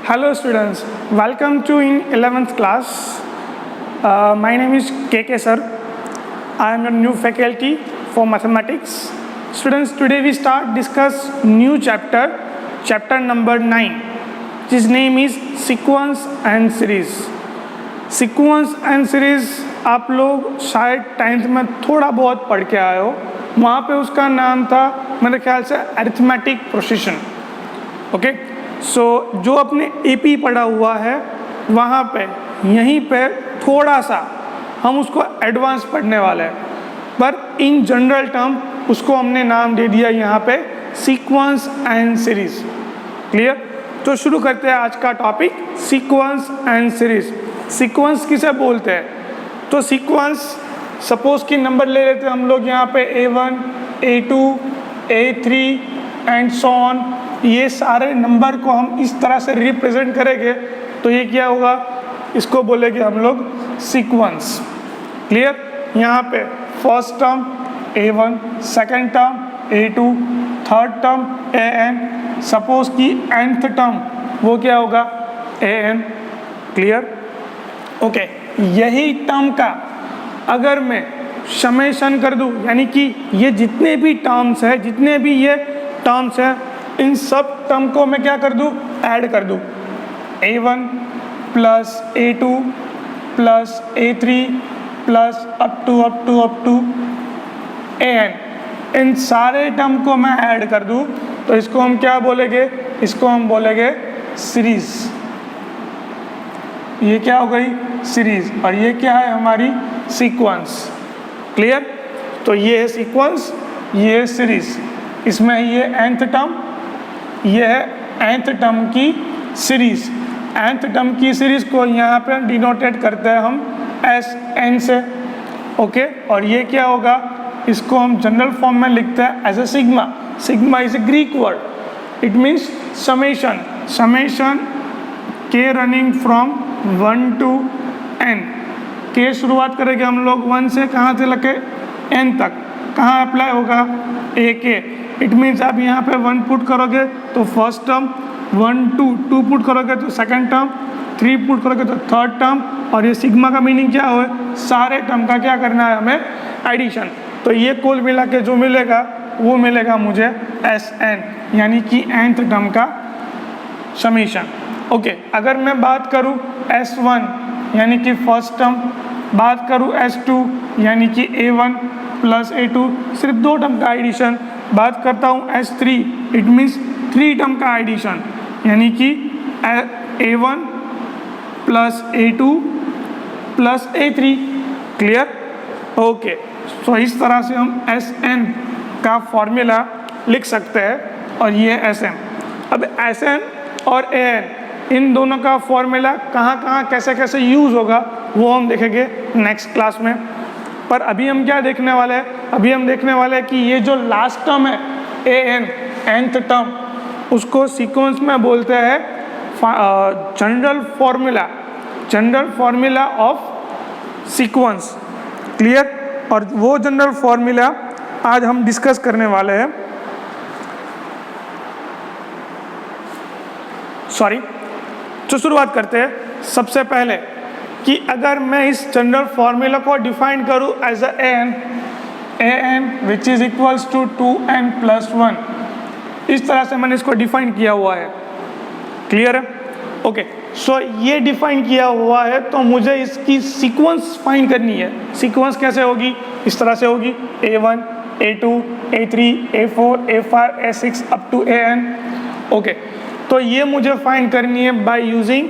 Hello students, welcome to in 11th class. My name is KK sir. I am your new faculty for mathematics. Students, today we start discuss new chapter number 9. His name is sequence and series. Sequence and series आप लोग शायद 10th में थोड़ा बहुत पढ़ के आए हो. वहाँ पे उसका नाम था मेरे ख्याल से अरिथमेटिक प्रोसीजन. ओके, सो जो अपने एपी पढ़ा हुआ है वहाँ पे यहीं पे थोड़ा सा हम उसको एडवांस पढ़ने वाले हैं, पर इन जनरल टर्म उसको हमने नाम दे दिया यहाँ पे सीक्वेंस एंड सीरीज. क्लियर? तो शुरू करते हैं आज का topic, sequence and series. Sequence किसे बोलते हैं? तो सीक्वेंस सपोज कि नंबर ले लेते हैं हम लोग यहाँ पे A1, A2, A3 and so on. ये सारे नंबर को हम इस तरह से रिप्रेजेंट करेंगे तो ये क्या होगा, इसको बोलेंगे हम लोग सीक्वेंस. क्लियर? यहाँ पे first term A1, second term A2, third term AN, suppose कि nth टर्म वो क्या होगा AN. क्लियर? ओके, यही टर्म का अगर मैं समेशन कर दूँ, यानी कि ये जितने भी टर्म्स है, जितने भी ये टर्म्स हैं, इन सब टर्म को मैं क्या कर दूँ, ऐड कर दूँ. A1 plus A2 plus A3 plus up to AN, इन सारे टर्म को मैं ऐड कर दूँ तो इसको हम क्या बोलेंगे, इसको हम बोलेंगे सीरीज. ये क्या हो गई, सीरीज. और ये क्या है, हमारी सीक्वेंस. क्लियर? तो ये है सीक्वेंस, ये है सीरीज. इसमें ये nth टर्म, ये है nth टर्म की सीरीज. nth टर्म की सीरीज को यहाँ पे डिनोटेट करते हैं हम Sn से. ओके, और ये क्या होगा, इसको हम जनरल फॉर्म में लिखते हैं as a sigma. Sigma is a Greek word, it means summation. Summation के रनिंग फ्रॉम 1 to n. के शुरुआत करेंगे हम लोग 1 से, कहाँ से लेके n तक. कहाँ अप्लाई होगा, ए के. इट मीन्स आप यहाँ पे 1 पुट करोगे तो फर्स्ट टर्म, 1 2 पुट करोगे तो सेकंड टर्म, 3 पुट करोगे तो थर्ड टर्म. और ये सिग्मा का मीनिंग क्या हो, सारे टर्म का क्या करना है हमें, एडिशन. तो ये कुल मिला के जो मिलेगा वो मिलेगा मुझे Sn, यानी कि nth टर्म का समीशन. ओके, अगर मैं बात करूँ S1 यानी कि फर्स्ट टर्म, बात करूँ S2 यानी कि A1 प्लस A2, सिर्फ 2 टर्म का एडिशन. बात करता हूँ S3, इट मीन्स 3 टर्म का एडिशन, यानी कि A1 plus A2 plus A3. Clear? Okay, तो इस तरह से हम Sn का फॉर्मूला लिख सकते हैं. और ये Sn. अब Sn और An इन दोनों का फॉर्मूला कहाँ कहाँ कैसे कैसे यूज़ होगा वो हम देखेंगे नेक्स्ट क्लास में. पर अभी हम क्या देखने वाले हैं, अभी हम देखने वाले हैं कि ये जो लास्ट टर्म है An, nth टर्म, उसको सीक्वेंस में बोलते हैं general formula of sequence. Clear? और वो जनरल फॉर्मूला आज हम डिस्कस करने वाले हैं. सॉरी, तो शुरुआत करते हैं. सबसे पहले कि अगर मैं इस जनरल फॉर्मूला को डिफाइन करूं as an which is equals to 2n plus 1, इस तरह से मैंने इसको डिफाइन किया हुआ है. क्लियर है? ओके, सो ये डिफाइन किया हुआ है तो मुझे इसकी सीक्वेंस फाइंड करनी है. सीक्वेंस कैसे होगी, इस तरह से होगी A1, A2, A3, A4, A5, A6 up to AN. Okay, तो ये मुझे फाइंड करनी है बाय यूजिंग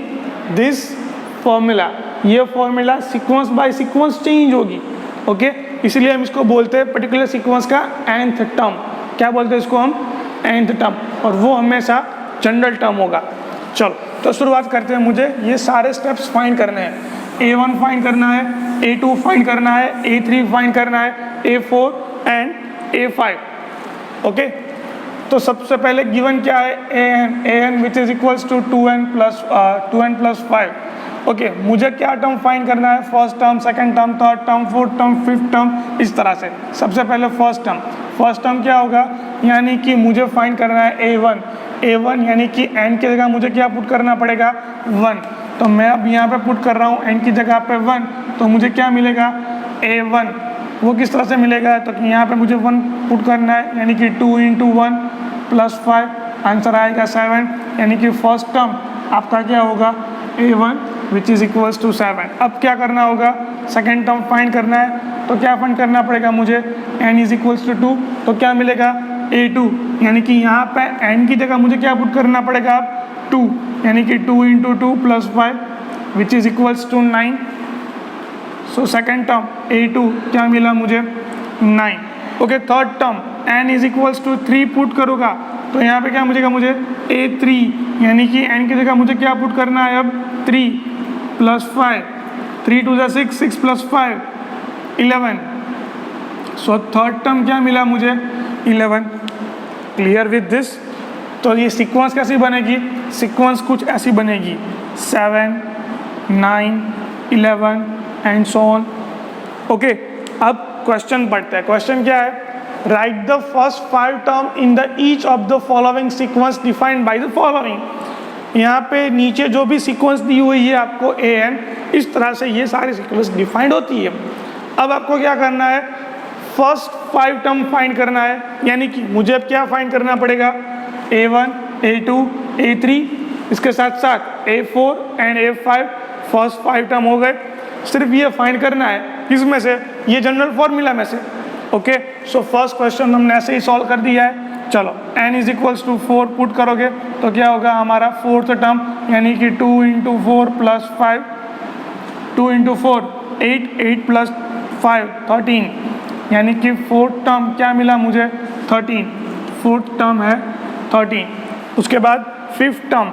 दिस फॉर्मूला. ये formula sequence by sequence change होगी. ओके, इसलिए हम इसको बोलते हैं पर्टिकुलर सीक्वेंस का nth टर्म. क्या बोलते हैं इसको हम, nth टर्म. और वो हमेशा जनरल टर्म होगा. चलो, तो शुरुआत करते हैं. मुझे ये सारे स्टेप्स फाइंड करने हैं. A1 फाइंड करना है, A2 फाइंड करना है, A3 फाइंड करना है, A4 एंड A5. ओके, तो सबसे पहले गिवन क्या है, an which is equals to 2n plus 5. Okay, मुझे क्या टर्म फाइंड करना है, first term, second term, third term, fourth term, fifth term, इस तरह से. सबसे पहले फर्स्ट टर्म क्या होगा, यानी कि मुझे फाइंड करना है A1. A1 यानी कि n की जगह मुझे क्या पुट करना पड़ेगा 1, तो मैं अब यहाँ पे पुट कर रहा हूँ n की जगह पे 1, तो मुझे क्या मिलेगा A1। वो किस तरह से मिलेगा, तो यहाँ पे मुझे 1 पुट करना है यानी कि 2 × 1 + 5, आंसर आएगा 7, यानी कि फर्स्ट टर्म आपका क्या होगा A1 which is equals to 7। अब क्या करना होगा, सेकेंड टर्म फाइंड करना है, तो क्या फाइंड करना पड़ेगा मुझे n इज इक्वल्स टू 2, तो क्या मिलेगा A2, यानी कि यहाँ पे n की जगह मुझे क्या पुट करना पड़ेगा 2, यानी कि 2 × 2 + 5 which is equals to 9। So second term A2 क्या मिला मुझे 9। Okay, third term n is equals to 3 put करूँगा, तो यहाँ पे क्या मुझे A3, यानी कि n की जगह मुझे क्या पुट करना है अब 3 + 5, 3 × 2 = 6, 6 + 5 11। सो थर्ड टर्म क्या मिला मुझे 11। Clear with this. तो ये सीक्वेंस कैसी बनेगी, सीक्वेंस कुछ ऐसी बनेगी 7 9 11 एंड सो ऑन। ओके, अब क्वेश्चन पढ़ते हैं। क्वेश्चन क्या है, right the first 5 term in the each of the following sequence defined by the following. यहाँ पे नीचे जो भी सीक्वेंस दी हुई है आपको an, इस तरह से ये सारी सीक्वेंस डिफाइंड होती है। अब आपको क्या करना है, फर्स्ट 5 टर्म फाइंड करना है, यानी कि मुझे अब क्या फाइंड करना पड़ेगा A1 A2 A3, इसके साथ साथ A4 and A5, first 5 term हो गए। सिर्फ ये फाइंड करना है किस में से, ये जनरल फॉर्मूला में से। ओके, सो फर्स्ट क्वेश्चन हमने ऐसे ही सॉल्व कर दिया है। चलो n is equals to 4 put करोगे तो क्या होगा हमारा फोर्थ टर्म, यानी कि 2 × 4 + 5, 2 × 4 8, 8 + 5 13, यानी कि फोर्थ टर्म क्या मिला मुझे 13, फोर्थ टर्म है 13। उसके बाद fifth term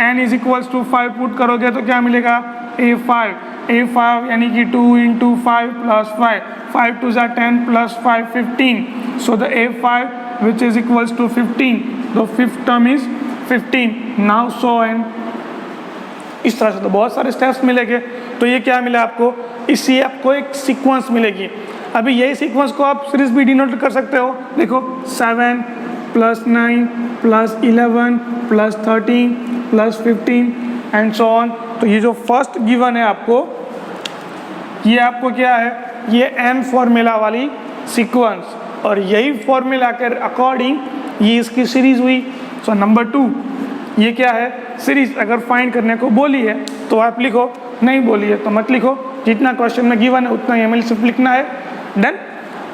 n is equals to 5 put करोगे तो क्या मिलेगा A5, A5 यानी कि 2 × 5 + 5, 5 × 2 = 10 + 5 15, so the A5 which is equals to 15, the fifth term is 15। now so n, इस तरह से तो बहुत सारे स्टेप्स मिलेंगे। तो ये क्या मिला आपको, इससे आपको एक सीक्वेंस मिलेगी। अभी यही सीक्वेंस को आप सीरीज भी डिनोट कर सकते हो, देखो 7 + 9 + 11 + 13 + 15 एंड सो ऑन। तो ये जो फर्स्ट गिवन है आपको, ये आपको क्या है, ये n फॉर्मूला वाली सीक्वेंस, और यही फॉर्मूला के अकॉर्डिंग ये इसकी सीरीज हुई। सो नंबर 2 ये क्या है, सीरीज। अगर फाइंड करने को बोली है तो आप लिखो, नहीं बोली है तो मत लिखो, जितना क्वेश्चन में गिवन है उतना ही हमें सिर्फ लिखना है। डन।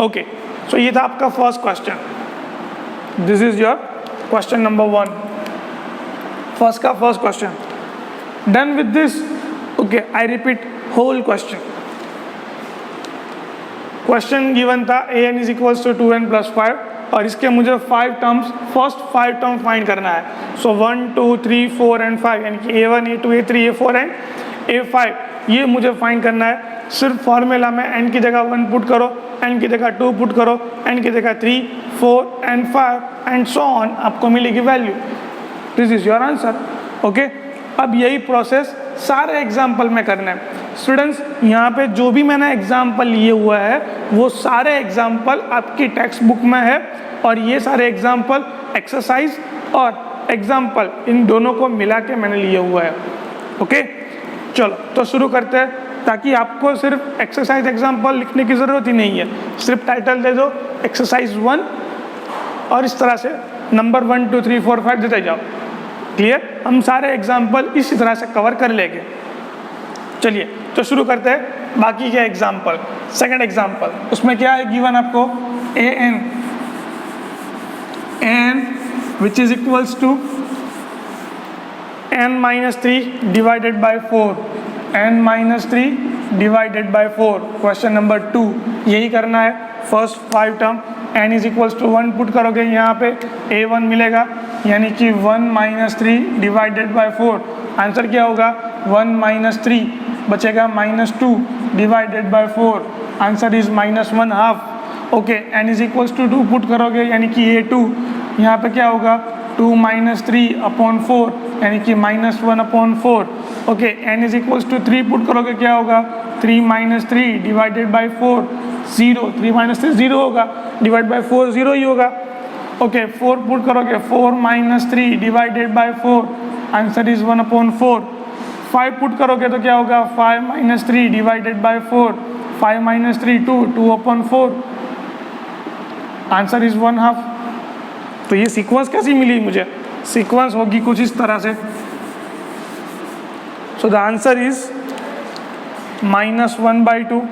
ओके, सो ये था आपका first question. This is your question number 1, first का first question. Done with this. Okay, I repeat whole question. Question given था an is equals to 2n + 5, और इसके मुझे 5 टर्म्स, फर्स्ट 5 टर्म फाइंड करना है। सो 1 2 3 4 एंड 5, यानी कि A1 A2 A3 A4 and A5, ये मुझे फाइंड करना है। सिर्फ फार्मूला में n की जगह 1 पुट करो, n की जगह 2 पुट करो, n की जगह 3 4 एंड 5 एंड सो ऑन, आपको मिलेगी value. This is your answer. Okay, अब यही प्रोसेस सारे एग्जाम्पल में करना है। स्टूडेंट्स, यहाँ पे जो भी मैंने एग्जाम्पल लिए हुआ है वो सारे एग्जाम्पल आपकी टेक्स्ट बुक में है, और ये सारे एग्जाम्पल एक्सरसाइज और एग्जाम्पल इन दोनों को मिला के मैंने लिए हुआ है। ओके, चलो तो शुरू करते हैं, ताकि आपको सिर्फ एक्सरसाइज एग्जाम्पल लिखने की ज़रूरत ही नहीं है। सिर्फ टाइटल दे दो एक्सरसाइज 1, और इस तरह से नंबर 1 2 3 4 5 देते जाओ। क्लियर, हम सारे एग्जाम्पल इसी तरह से कवर कर लेंगे। चलिए तो शुरू करते हैं बाकी के एग्जाम्पल। सेकंड एग्जाम्पल, उसमें क्या है गिवन आपको, an which is equals to n - 3 divided by 4, n - 3 divided by 4। Question number 2 यही करना है। First 5 term n is equals to 1 put करोगे, यहाँ पे A1 मिलेगा, यानी कि 1 - 3 डिवाइडेड बाय 4। आंसर क्या होगा 1 - 3 बचेगा -2 divided by 4, answer is -1/2। Okay, n is equals to 2 put करोगे, यानी कि A2, यहाँ पे क्या होगा 2 - 3/4, यानी कि -1/4। Okay, n is equals to 3 put करोगे, क्या होगा 3 - 3 डिवाइडेड बाय 4 0, 3 - 3 0 होगा, डिवाइड बाय 4 0 ही होगा। ओके 4 पुट करोगे 4 minus 3 divided by 4, answer is 1/4। 5 put करोगे तो क्या होगा 5 minus 3 divided by 4, 5 minus 3 2, 2/4, answer is 1/2। तो ये सीक्वेंस कैसी मिली मुझे? सीक्वेंस होगी कुछ इस तरह से। So the answer is -1/2,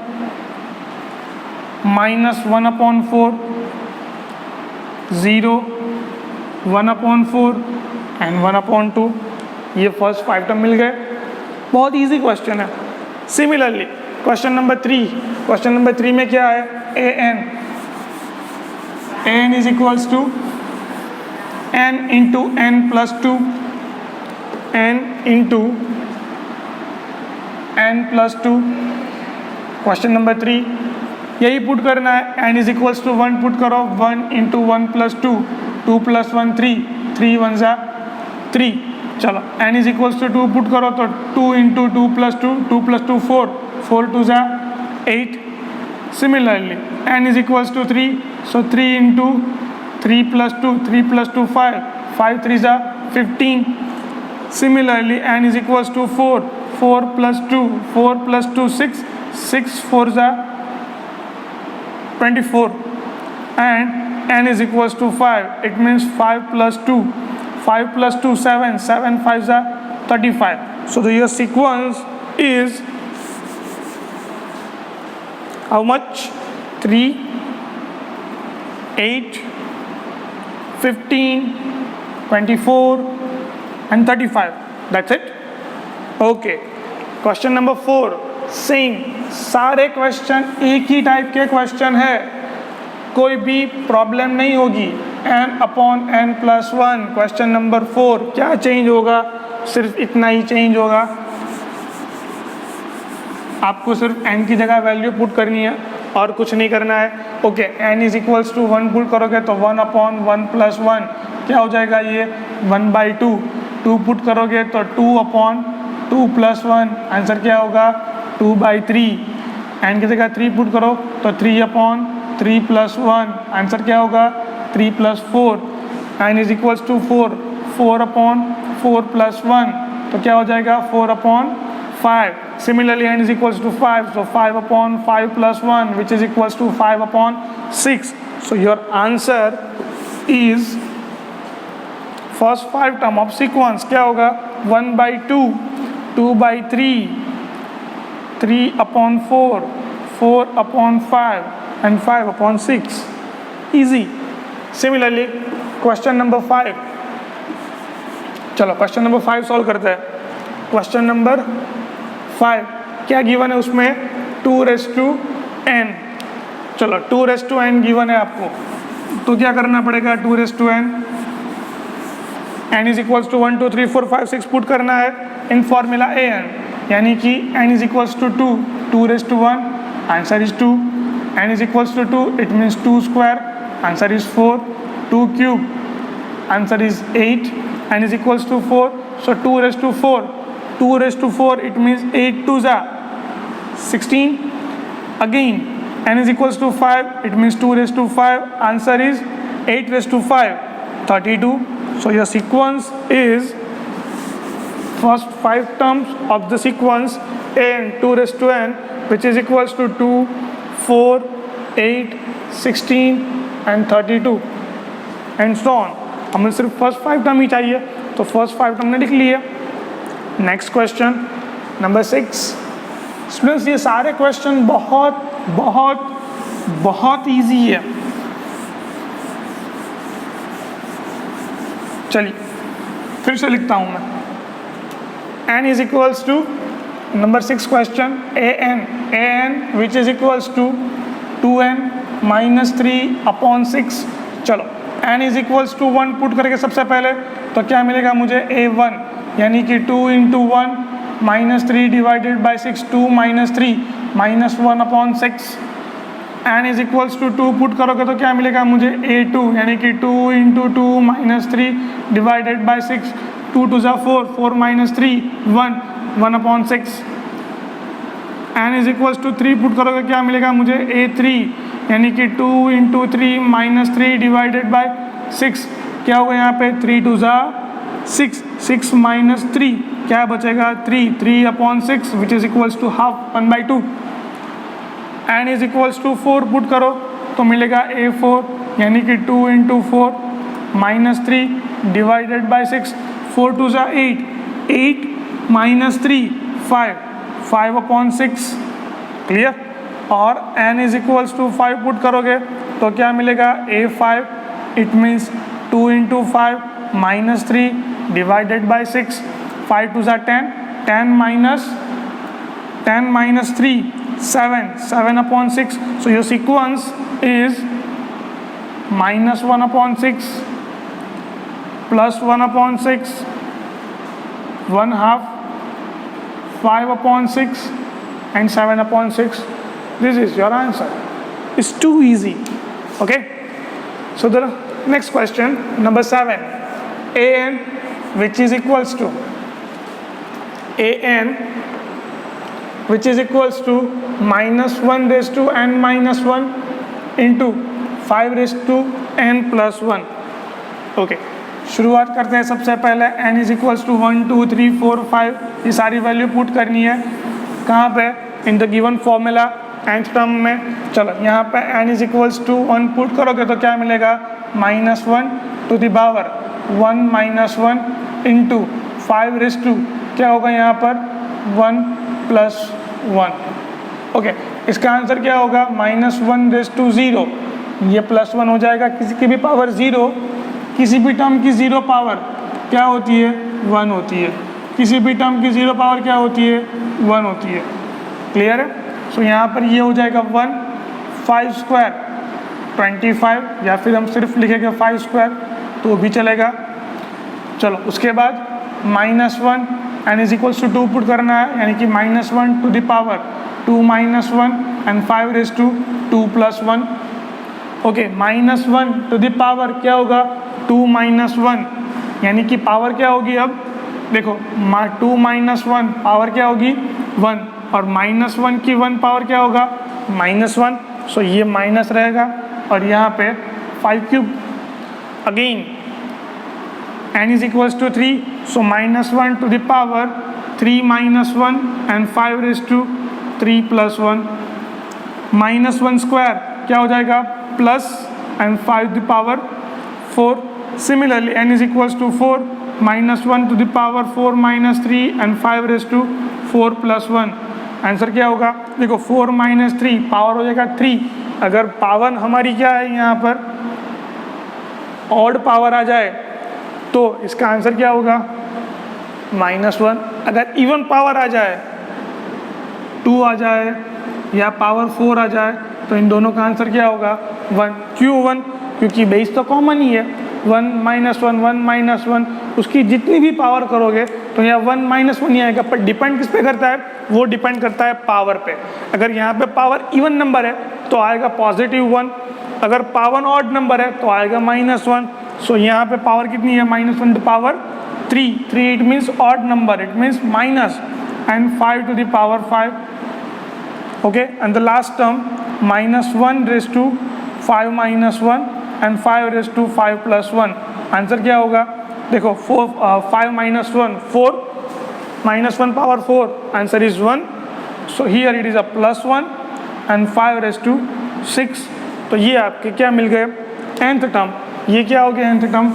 -1/4, 0, 1/4 and 1/2। ये फर्स्ट 5 टर्म मिल गए। बहुत इजी क्वेश्चन है। Similarly question number 3, question number 3 में क्या है? an is equals to n into n plus 2, n into n plus 2। Question number 3 यही पुट करना है। n is equals to 1 put करो, 1 इंटू 1 प्लस 2, 2 प्लस 1 3, 3 1 जा 3। चलो n is equals to 2 put करो तो 2 इंटू 2 प्लस 2, 2 प्लस 2 4, 4 2 जा 8। Similarly n is equals to 3, so 3 into 3 plus 2, 3 plus 2 5, 5 3 जा 15। Similarly n is equals to 4, 4 plus 2, 4 plus 2 6, 6 4 जा 24 and n is equals to 5, it means 5 plus 2, 5 plus 2 7, 7 5 जा 35. So the your sequence is how much? 3, 8, 15, 24 and 35. That's it. Okay. Question number 4. Same. सारे question एक ही type के question है, कोई भी problem नहीं होगी। n/n+1 क्वेश्चन नंबर 4 क्या चेंज होगा? सिर्फ इतना ही चेंज होगा, आपको सिर्फ n की जगह वैल्यू पुट करनी है और कुछ नहीं करना है। Okay n is equals to 1 put करोगे तो 1/1+1 क्या हो जाएगा? ये 1/2। 2 पुट करोगे तो 2/2+1 आंसर क्या होगा? 2/3। n की जगह 3 पुट करो तो 3/3+1 आंसर क्या होगा? 3+4। n इज इक्वल्स टू 4, 4/4+1 तो क्या हो जाएगा? 4/5। Similarly n is equals to 5, so 5/5+1 which is equals to 5/6. So your answer is first 5 term of sequence क्या होगा? 1/2, 2/3, 3/4, 4/5 and 5/6. Easy. Similarly question number 5, चलो क्वेश्चन नंबर 5 सॉल्व करते हैं। क्वेश्चन नंबर 5 क्या गिवन है उसमें? 2n। चलो 2n गिवन है आपको, तो क्या करना पड़ेगा? 2n n is equals to 1 2 3 4 5 6 put करना है इन फॉर्मूला an, यानी कि n is equals to 2, 2n answer is 2, n is equals to 2 it means 2 square answer is 4, 2 cube answer is 8, n is equals to 4, so 2 raised to 4 it means 8 2 जा 16, again n is equals to 5 it means 2 raised to 5 answer is 8 raised to 5 32. So your sequence is first 5 terms of the sequence n 2 raised to n which is equals to 2 4 8 16 and 32 and so on. हमें सिर्फ first 5 term ही चाहिए, तो first 5 term ने लिख लिए। Next question number 6। Students ये सारे question बहुत बहुत बहुत इजी है। चलिए फिर से लिखता हूँ मैं। n is equals to number 6 question an which is equals to 2n - 3/6। चलो n is equals to 1 put करके सबसे पहले तो क्या मिलेगा मुझे? a1 यानी कि 2 into 1 - 3 divided by 6, 2 - 3 -1/6। n is equals to 2 put करोगे तो क्या मिलेगा मुझे? a2 यानी कि 2 into 2 - 3 divided by 6, 2 2 = 4, 4 - 3 1, 1/6। n is equals to 3 put करोगे क्या मिलेगा मुझे? a3 यानी कि 2 इंटू 3 - 3 डिवाइडेड बाई 6, क्या होगा यहाँ पे 3 2 ज़ा 6, 6 माइनस 3 क्या बचेगा 3/6 which is equals to half 1/2। n is equals to 4 put करो तो मिलेगा A4 यानी कि 2 × 4 माइनस 3 डिवाइडेड बाई 6, 4 2 ज़ा 8, 8 माइनस 3 5, 5/6 क्लियर। और n is equals to 5 put करोगे तो क्या मिलेगा A5, it means 2 × 5 minus 3 divided by 6, 5 2 ज़ा 10, 10 minus 3 7, 7/6। So your sequence is -1/6 plus 1/6 1/2 5/6 and 7/6. This is your answer. It's too easy. Okay, so the next question, number 7, an which is equals to -1 raised to n minus 1 into 5 raised to n plus 1. Okay, शुरुआत करते हैं। सबसे पहले n is equals to 1 2 3 4 5 ये सारी value put करनी है कहाँ पे, in the given formula nth term में। चलो यहाँ पे n is equals to 1 put करोगे तो क्या मिलेगा -1 to the power 1 - 1 into 5 raise to क्या होगा यहाँ पर 1 + 1। ओके, इसका आंसर क्या होगा -1 रेज़ टू 0, ये +1 हो जाएगा। किसी की भी पावर 0, किसी भी टर्म की 0 पावर क्या होती है 1 होती है, किसी भी टर्म की 0 पावर क्या होती है 1 होती है। क्लियर है। सो यहाँ पर ये हो जाएगा 1, 5 स्क्वायर 25, या फिर हम सिर्फ लिखेंगे 5 स्क्वायर तो भी चलेगा। चलो उसके बाद -1 n is equals to 2 put करना है, यानी कि -1 to the power 2 - 1 and 5 raise to 2 + 1। Okay, -1 to the power क्या होगा 2 - 1, यानी कि पावर क्या होगी अब देखो 2 - 1 पावर क्या होगी 1, और -1 की 1 पावर क्या होगा -1। सो ये माइनस रहेगा और यहाँ पे 5³ again n is equals to 3, so -1 to the power 3 - 1 and 5 raised to 3 + 1, -1 square क्या हो जाएगा plus and 5 to the power 4। Similarly n is equals to 4, -1 to the power 4 - 3 and 5 raised to 4 + 1। Answer क्या होगा देखो 4 - 3 पावर हो जाएगा 3। अगर power हमारी क्या है यहाँ पर ऑड पावर आ जाए तो इसका आंसर क्या होगा -1। अगर इवन पावर आ जाए 2 आ जाए या पावर 4 आ जाए तो इन दोनों का आंसर क्या होगा 1। क्यों 1? क्योंकि बेस तो कॉमन ही है 1 - 1 1 - 1, उसकी जितनी भी पावर करोगे तो यहाँ 1 - 1 ही आएगा। पर डिपेंड किस पे करता है, वो डिपेंड करता है पावर पे। अगर यहाँ पे पावर इवन नंबर है तो आएगा +1, अगर पावर ऑड नंबर है तो आएगा -1। सो यहाँ पे पावर कितनी है -1 to power 3 it means odd number, it means minus and 5 to the power 5। Okay, and the last term -1 raise to 5 - 1 and 5 raise to 5 + 1। Answer क्या होगा देखो 5 - 1 4, -1 power 4, answer is 1। So here it is a +1 and 5 raise to 6। तो ये आपके क्या मिल गए nth term. ये क्या हो गया nth टर्म,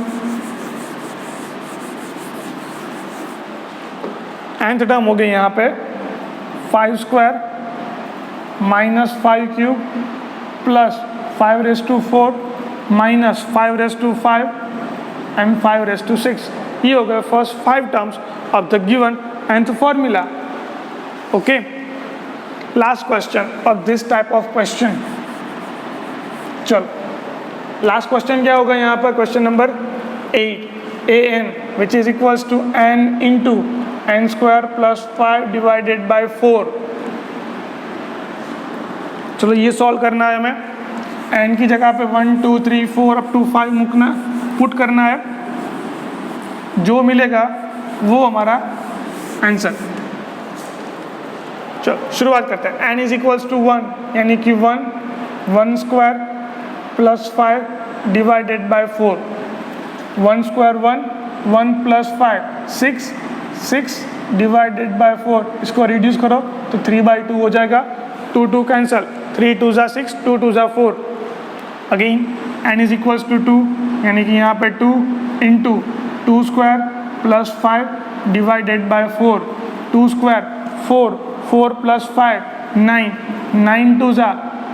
nth टर्म हो गए यहाँ पे 5 square -5³ plus 5 raise to 4 minus 5 raise to 5 and 5 raise to 6। ये हो गए first 5 terms of the given nth formula. Okay, last question of this type of question. चलो लास्ट क्वेश्चन क्या होगा यहाँ पर, question number 8, an which is equals to n into n square plus 5 divided by 4। चलो ये solve करना है हमें। n की जगह पे 1 2 3 4 अप टू 5 मुकना पुट करना है, जो मिलेगा वो हमारा आंसर। चलो शुरुआत करते हैं। n इज इक्वल्स टू 1 यानी कि 1 square plus 5 divided by 4। 1 square 1, 1 plus 5 6, 6 divided by 4, इसको रिड्यूस करो तो 3/2 हो जाएगा, 2 2 कैंसल, 3 2 ज़ा 6, 2 2 ज़ा 4, again n is equals to 2, यानी कि यहाँ पे 2 into 2 square plus 5 divided by 4, 2 square 4, 4 plus 5 9, 9 2 ज़ा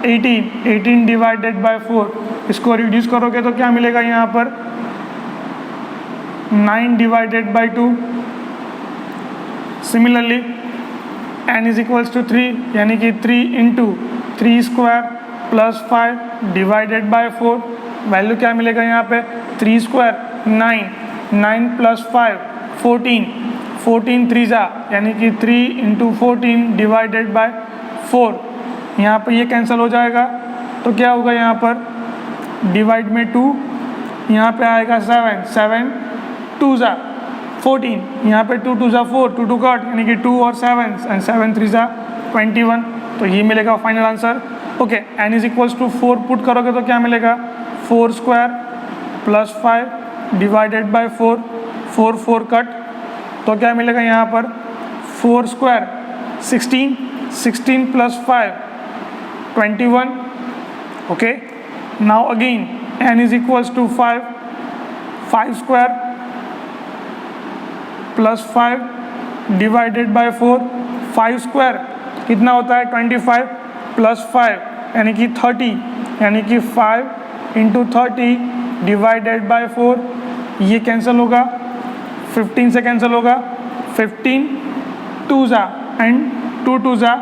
18, 18 डिवाइडेड बाय 4, इसको रिड्यूस करोगे तो क्या मिलेगा यहाँ पर 9 divided by 2। Similarly n is equals to 3, यानी कि 3 into 3 square plus 5 divided by 4, value क्या मिलेगा यहाँ पे 3 स्क्वायर 9, 9 प्लस 5 14, 14 3 ज़ा, यानी कि 3 इंटू 14 डिवाइडेड बाय 4, यहाँ पर ये कैंसिल हो जाएगा तो क्या होगा यहाँ पर डिवाइड में 2, यहाँ पे आएगा 7, 7 2 ज़ा 14, यहाँ पे 2 2 ज़ा 4, 2 2 कट, यानी कि 2 और 7 एंड 7 3 ज़ा 21, तो ये मिलेगा final answer. Okay, n is equals to 4 put करोगे तो क्या मिलेगा 4 square plus 5 divided by 4, 4 4 cut, तो क्या मिलेगा यहाँ पर 4 square 16, 16 plus 5 21। Okay, now again n is equals to 5, 5 square plus 5 divided by 4, 5 square कितना होता है 25 प्लस 5 यानी कि 30, यानी कि 5 इंटू 30 डिवाइडेड बाय 4, ये कैंसिल होगा 15 से कैंसिल होगा, 15 2 ज़ा एंड 2 2 ज़ा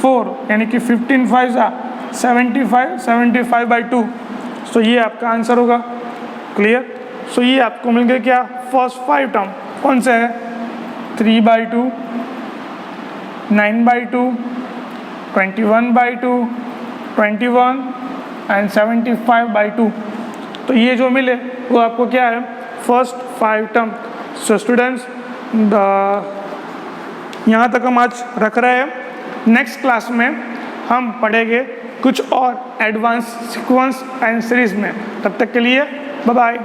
4, यानी कि 15 5 ज़ा 75, 75 बाई 2, सो ये आपका आंसर होगा। क्लियर? सो ये आपको मिल गया क्या फर्स्ट 5 टर्म कौन से है 3/2, 9/2, 21/2, 21 एंड 75/2, तो ये जो मिले वो आपको क्या है फर्स्ट 5 टर्म। सो स्टूडेंट्स यहाँ तक हम आज रख रहे हैं। नेक्स्ट क्लास में हम पढ़ेंगे कुछ और एडवांस सीक्वेंस एंड सीरीज में। तब तक के लिए बाय बाय।